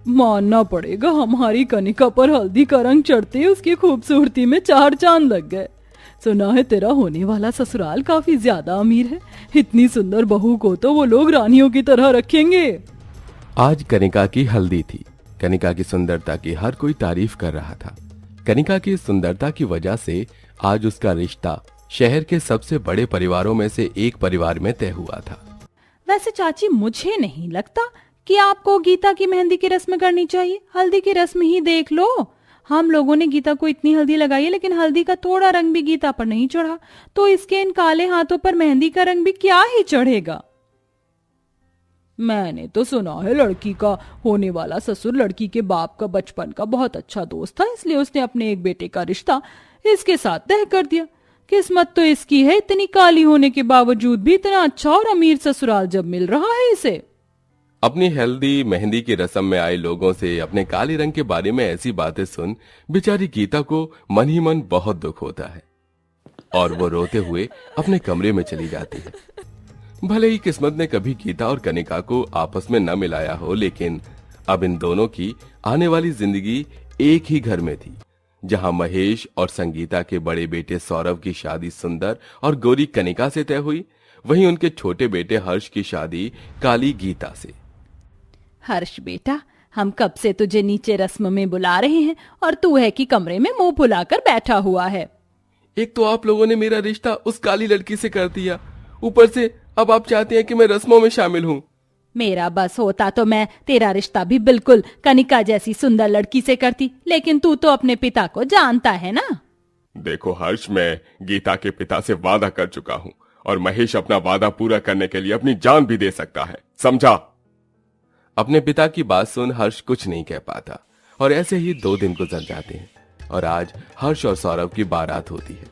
मानना पड़ेगा, हमारी कनिका पर हल्दी का रंग चढ़ते उसकी खूबसूरती में 4 चांद लग गए। सुना है तेरा होने वाला ससुराल काफी ज्यादा अमीर है। इतनी सुंदर बहू को तो वो लोग रानियों की तरह रखेंगे। आज कनिका की हल्दी थी। कनिका की सुंदरता की हर कोई तारीफ कर रहा था। कनिका की सुंदरता की वजह से आज उसका रिश्ता शहर के सबसे बड़े परिवारों में से एक परिवार में तय हुआ था। वैसे चाची, मुझे नहीं लगता कि आपको गीता की मेहंदी की रस्म करनी चाहिए। हल्दी की रस्म ही देख लो। हम लोगों ने गीता को इतनी हल्दी लगाई है, लेकिन हल्दी का थोड़ा रंग भी गीता पर नहीं चढ़ा, तो इसके इन काले हाथों पर मेहंदी का रंग भी क्या ही चढ़ेगा। मैंने तो सुना है लड़की का होने वाला ससुर लड़की के बाप का बचपन का बहुत अच्छा दोस्त था, इसलिए उसने अपने एक बेटे का रिश्ता इसके साथ तय कर दिया। किस्मत तो इसकी है, इतनी काली होने के बावजूद भी इतना अच्छा और अमीर ससुराल जब मिल रहा है इसे। अपनी हल्दी मेहंदी की रस्म में आए लोगों से अपने काले रंग के बारे में ऐसी बातें सुन बेचारी गीता को मन ही मन बहुत दुख होता है और वो रोते हुए अपने कमरे में चली जाती है। भले ही किस्मत ने कभी गीता और कनिका को आपस में न मिलाया हो, लेकिन अब इन दोनों की आने वाली जिंदगी एक ही घर में थी, जहां महेश और संगीता के बड़े बेटे सौरव की शादी सुंदर और गोरी कनिका से तय हुई, वहीं उनके छोटे बेटे हर्ष की शादी काली गीता से। हर्ष बेटा, हम कब से तुझे नीचे रस्म में बुला रहे हैं और तू है कि कमरे में मुंह फुलाकर बैठा हुआ है। एक तो आप लोगों ने मेरा रिश्ता उस काली लड़की से कर दिया, ऊपर से अब आप चाहते हैं कि मैं रस्मों में शामिल हूँ। मेरा बस होता तो मैं तेरा रिश्ता भी बिल्कुल कनिका जैसी सुंदर लड़की से करती, लेकिन तू तो अपने पिता को जानता है ना। देखो हर्ष, मैं गीता के पिता से वादा कर चुका हूँ और महेश अपना वादा पूरा करने के लिए अपनी जान भी दे सकता है, समझा? अपने पिता की बात सुन हर्ष कुछ नहीं कह पाता और ऐसे ही 2 दिन गुजर जाते हैं और आज हर्ष और सौरभ की बारात होती है,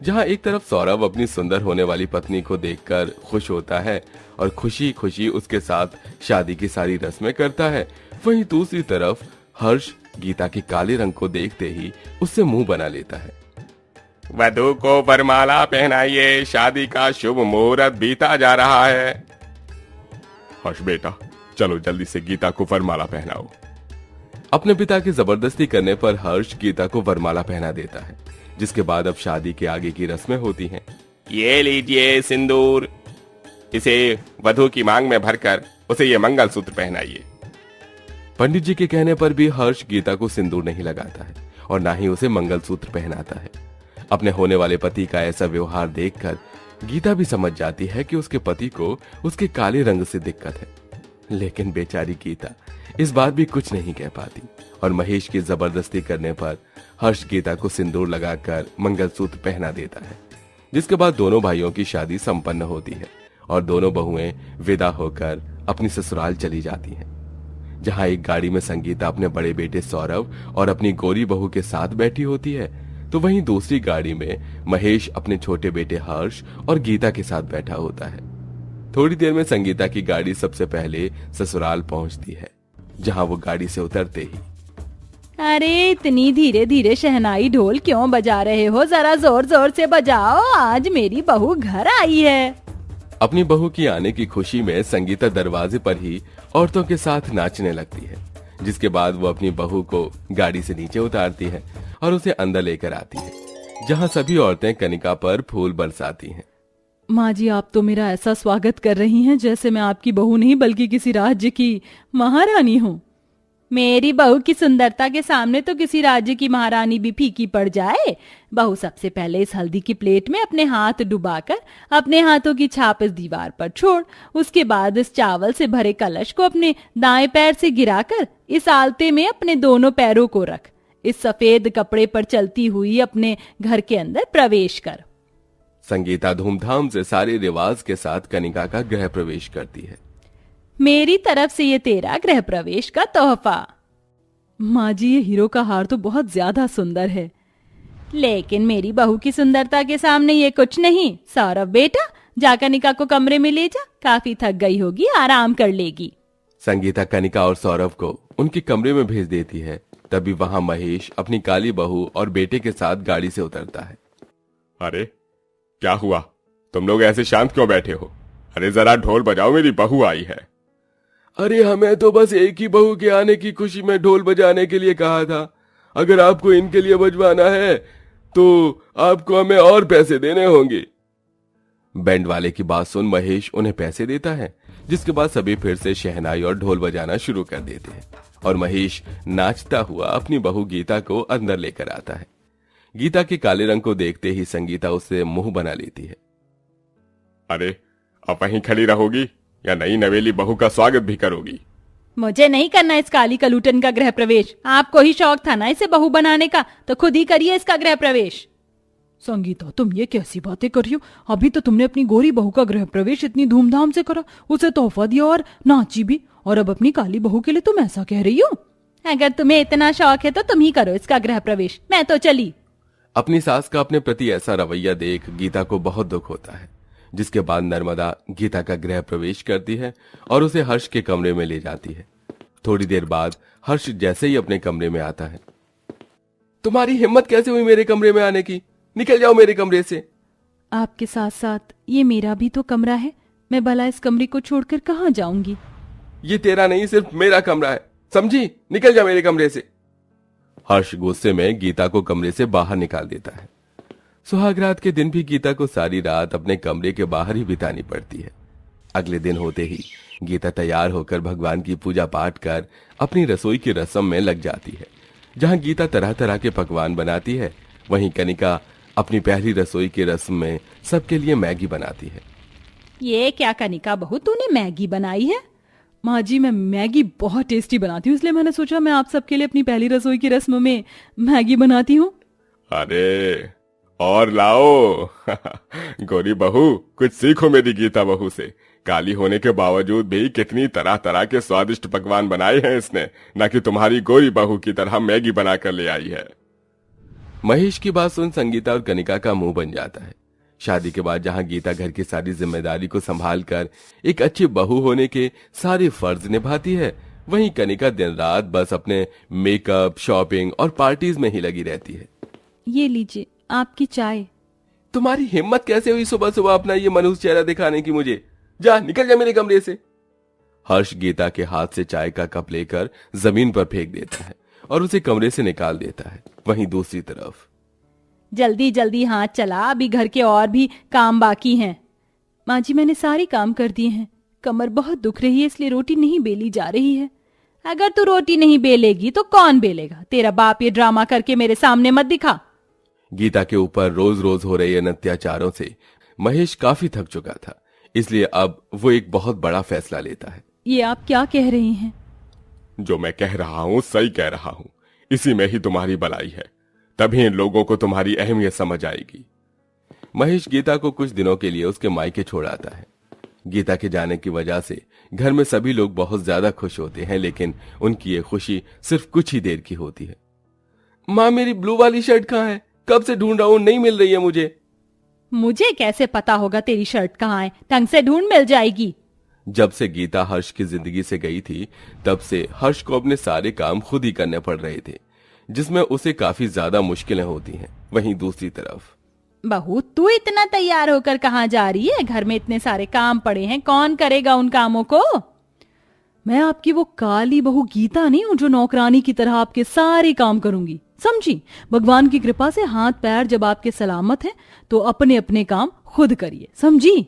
जहां एक तरफ सौरभ अपनी सुंदर होने वाली पत्नी को देखकर खुश होता है और खुशी खुशी उसके साथ शादी की सारी रस्में करता है, वहीं दूसरी तरफ हर्ष गीता के काले रंग को देखते ही उससे मुंह बना लेता है। वधू को वरमाला पहनाइए, शादी का शुभ मुहूर्त बीता जा रहा है। हर्ष बेटा, चलो जल्दी से गीता को वरमाला पहनाओ। अपने पिता की जबरदस्ती करने पर हर्ष गीता को वरमाला पहना देता है, जिसके बाद अब शादी के आगे की रस्में होती हैं। ये लीजिए सिंदूर, इसे वधू की मांग में भरकर उसे ये मंगलसूत्र पहनाइए। पंडित जी के कहने पर भी हर्ष गीता को सिंदूर नहीं लगाता है और ना ही उसे मंगलसूत्र पहनाता है। अपने होने वाले पति का ऐसा व्यवहार देखकर गीता भी समझ जाती है कि उसके पति को उसके काले रंग से दिक्कत है, लेकिन बेचारी गीता इस बात भी कुछ नहीं कह पाती और महेश की जबरदस्ती करने पर हर्ष गीता को सिंदूर लगाकर मंगलसूत्र पहना देता है, जिसके बाद दोनों भाइयों की शादी संपन्न होती है और दोनों बहुएं विदा होकर अपनी ससुराल चली जाती हैं, जहां एक गाड़ी में संगीता अपने बड़े बेटे सौरभ और अपनी गोरी बहू के साथ बैठी होती है, तो वहीं दूसरी गाड़ी में महेश अपने छोटे बेटे हर्ष और गीता के साथ बैठा होता है। थोड़ी देर में संगीता की गाड़ी सबसे पहले ससुराल पहुंचती है, जहां वो गाड़ी से उतरते ही, अरे इतनी धीरे धीरे शहनाई ढोल क्यों बजा रहे हो, जरा जोर जोर से बजाओ, आज मेरी बहू घर आई है। अपनी बहू की आने की खुशी में संगीता दरवाजे पर ही औरतों के साथ नाचने लगती है, जिसके बाद वो अपनी बहू को गाड़ी से नीचे उतारती है और उसे अंदर लेकर आती है, जहां सभी औरतें कनिका पर फूल बरसाती हैं। माँ जी, आप तो मेरा ऐसा स्वागत कर रही हैं जैसे मैं आपकी बहू नहीं बल्कि किसी राज्य की महारानी हूँ। मेरी बहू की सुंदरता के सामने तो किसी राज्य की महारानी भी फीकी पड़ जाए। बहू सबसे पहले इस हल्दी की प्लेट में अपने हाथ डुबाकर अपने हाथों की छाप इस दीवार पर छोड़, उसके बाद इस चावल से भरे कलश को अपने दाएं पैर से गिराकर इस आलते में अपने दोनों पैरों को रख, इस सफेद कपड़े पर चलती हुई अपने घर के अंदर प्रवेश कर। संगीता धूमधाम से सारे रिवाज के साथ कनिका का गृह प्रवेश करती है। मेरी तरफ से ये तेरा गृह प्रवेश का तोहफा। माँ जी, ये हीरो का हार तो बहुत ज्यादा सुंदर है, लेकिन मेरी बहू की सुंदरता के सामने ये कुछ नहीं। सौरभ बेटा, जा कनिका को कमरे में ले जा, काफी थक गई होगी, आराम कर लेगी। संगीता कनिका और सौरभ को उनके कमरे में भेज देती है। तभी वहां महेश अपनी काली बहू और बेटे के साथ गाड़ी से उतरता है। अरे क्या हुआ, तुम लोग ऐसे शांत क्यों बैठे हो? अरे जरा ढोल बजाओ, मेरी बहू आई है। अरे हमें तो बस एक ही बहू के आने की खुशी में ढोल बजाने के लिए कहा था। अगर आपको इनके लिए बजवाना है तो आपको हमें और पैसे देने होंगे। बैंड वाले की बात सुन महेश उन्हें पैसे देता है, जिसके बाद सभी फिर से शहनाई और ढोल बजाना शुरू कर देते हैं और महेश नाचता हुआ अपनी बहू गीता को अंदर लेकर आता है। गीता के काले रंग को देखते ही संगीता उससे मुंह बना लेती है। अरे अब वहीं खड़ी रहोगी या नई नवेली बहू का स्वागत भी करोगी? मुझे नहीं करना इस काली कलूटन का गृह प्रवेश। आपको ही शौक था ना इसे बहू बनाने का, तो खुद ही करिए इसका गृह प्रवेश। संगीता, तुम ये कैसी बातें कर रही हो? अभी तो तुमने अपनी गोरी बहू का गृह प्रवेश इतनी धूमधाम से करा, उसे तोहफा दिया और नाची भी, और अब अपनी काली बहू के लिए तुम ऐसा कह रही हो? अगर तुम्हें इतना शौक है तो तुम ही करो इसका गृह प्रवेश, मैं तो चली। अपनी सास का अपने प्रति ऐसा रवैया देख गीता को बहुत दुख होता है, जिसके बाद नर्मदा गीता का गृह प्रवेश करती है और उसे हर्ष के कमरे में ले जाती है। थोड़ी देर बाद हर्ष जैसे ही अपने कमरे में आता है, तुम्हारी हिम्मत कैसे हुई मेरे कमरे में आने की? निकल जाओ मेरे कमरे से। आपके साथ साथ ये मेरा भी तो कमरा है, मैं भला इस कमरे को छोड़कर कहाँ जाऊंगी? ये तेरा नहीं, सिर्फ मेरा कमरा है, समझी? निकल जा मेरे कमरे से। हर्ष गुस्से में गीता को कमरे से बाहर निकाल देता है। सुहागरात के दिन भी गीता को सारी रात अपने कमरे के बाहर ही बितानी पड़ती है। अगले दिन होते ही गीता तैयार होकर भगवान की पूजा पाठ कर अपनी रसोई की रस्म में लग जाती है। जहां गीता तरह तरह के पकवान बनाती है, वहीं कनिका अपनी पहली रसोई की रस्म में सबके लिए मैगी बनाती है। ये क्या कनिका बहू, तूने मैगी बनाई है? माँ जी, मैं मैगी बहुत टेस्टी बनाती हूँ, इसलिए मैंने सोचा मैं आप सबके लिए अपनी पहली रसोई की रस्म में मैगी बनाती हूँ। अरे और लाओ गोरी बहू, कुछ सीखो मेरी गीता बहू से। काली होने के बावजूद भी कितनी तरह तरह के स्वादिष्ट पकवान बनाए हैं इसने, न कि तुम्हारी गोरी बहू की तरह मैगी बनाकर ले आई है। महेश की बात सुन संगीता और कनिका का मुंह बन जाता है। शादी के बाद जहां गीता घर की सारी जिम्मेदारी को संभाल कर एक अच्छी बहू होने के सारे फर्ज निभाती है, वहीं कनिका दिन रात बस अपने मेकअप, शॉपिंग और पार्टीज में ही लगी रहती है। ये लीजिए आपकी चाय। तुम्हारी हिम्मत कैसे हुई सुबह सुबह अपना ये मनहूस चेहरा दिखाने की मुझे? जा, निकल जा मेरे कमरे से। हर्ष गीता के हाथ से चाय का कप लेकर जमीन पर फेंक देता है और उसे कमरे से निकाल देता है। वहीं दूसरी तरफ, जल्दी जल्दी हाथ चला, अभी घर के और भी काम बाकी हैं। माँ जी, मैंने सारे काम कर दिए हैं, कमर बहुत दुख रही है इसलिए रोटी नहीं बेली जा रही है। अगर तू रोटी नहीं बेलेगी तो कौन बेलेगा? तेरा बाप ये ड्रामा करके मेरे सामने मत दिखा। गीता के ऊपर रोज रोज हो रहे इन अत्याचारों से महेश काफी थक चुका था, इसलिए अब वो एक बहुत बड़ा फैसला लेता है। ये आप क्या कह रही हैं? जो मैं कह रहा हूँ सही कह रहा हूँ, इसी में ही तुम्हारी भलाई है, तभी इन लोगों को तुम्हारी अहमियत समझ आएगी। महेश गीता को कुछ दिनों के लिए उसके मायके छोड़ आता है। गीता के जाने की वजह से घर में सभी लोग बहुत ज्यादा खुश होते हैं, लेकिन उनकी ये खुशी सिर्फ कुछ ही देर की होती है। माँ, मेरी ब्लू वाली शर्ट कहाँ है? कब से ढूंढ रहा हूँ, नहीं मिल रही है मुझे। मुझे कैसे पता होगा तेरी शर्ट कहाँ है? ढंग से ढूंढ, मिल जाएगी। जब से गीता हर्ष की जिंदगी से गई थी, तब से हर्ष को अपने सारे काम खुद ही करने पड़ रहे थे, जिसमें उसे काफी ज्यादा मुश्किलें होती हैं। वहीं दूसरी तरफ, बहू, तू इतना तैयार होकर कहाँ जा रही है? घर में इतने सारे काम पड़े हैं, कौन करेगा उन कामों को? मैं आपकी वो काली बहू गीता नहीं हूँ जो नौकरानी की तरह आपके सारे काम करूंगी, समझी? भगवान की कृपा से हाथ पैर जब आपके सलामत हैं तो अपने अपने काम खुद करिए, समझी?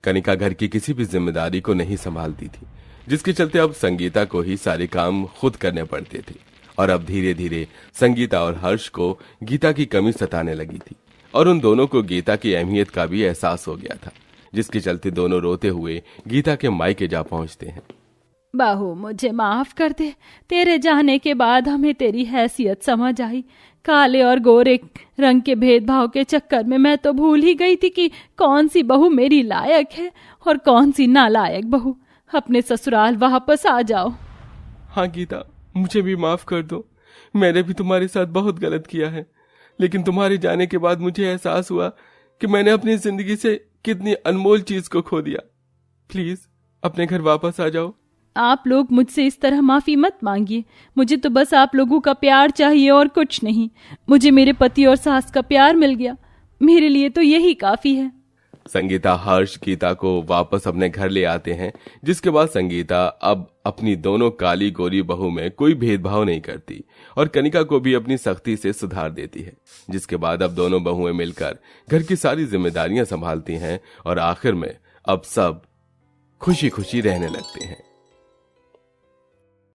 कनिका घर की किसी भी जिम्मेदारी को नहीं संभालती थी, जिसके चलते अब संगीता को ही सारे काम खुद करने पड़ते थे। और अब धीरे धीरे संगीता और हर्ष को गीता की कमी सताने लगी थी और उन दोनों को गीता की अहमियत का भी एहसास हो गया था, जिसके चलते दोनों रोते हुए गीता के मायके जा पहुंचते हैं। बहू, मुझे माफ कर दे, तेरे जाने के बाद हमें तेरी हैसियत समझ आई। काले और गोरे रंग के भेदभाव के चक्कर में मैं तो भूल ही गई थी कि कौन सी बहू मेरी लायक है और कौन सी नालायक बहू। अपने ससुराल वापस आ जाओ। हाँ गीता, मुझे भी माफ कर दो, मैंने भी तुम्हारे साथ बहुत गलत किया है, लेकिन तुम्हारे जाने के बाद मुझे एहसास हुआ कि मैंने अपनी जिंदगी से कितनी अनमोल चीज को खो दिया। प्लीज अपने घर वापस आ जाओ। आप लोग मुझसे इस तरह माफी मत मांगिए, मुझे तो बस आप लोगों का प्यार चाहिए और कुछ नहीं। मुझे मेरे पति और सास का प्यार मिल गया, मेरे लिए तो यही काफी है। संगीता हर्ष गीता को वापस अपने घर ले आते हैं, जिसके बाद संगीता अब अपनी दोनों काली गोरी बहू में कोई भेदभाव नहीं करती और कनिका को भी अपनी सख्ती से सुधार देती है, जिसके बाद अब दोनों बहुएं मिलकर घर की सारी जिम्मेदारियां संभालती हैं और आखिर में अब सब खुशी खुशी रहने लगते हैं।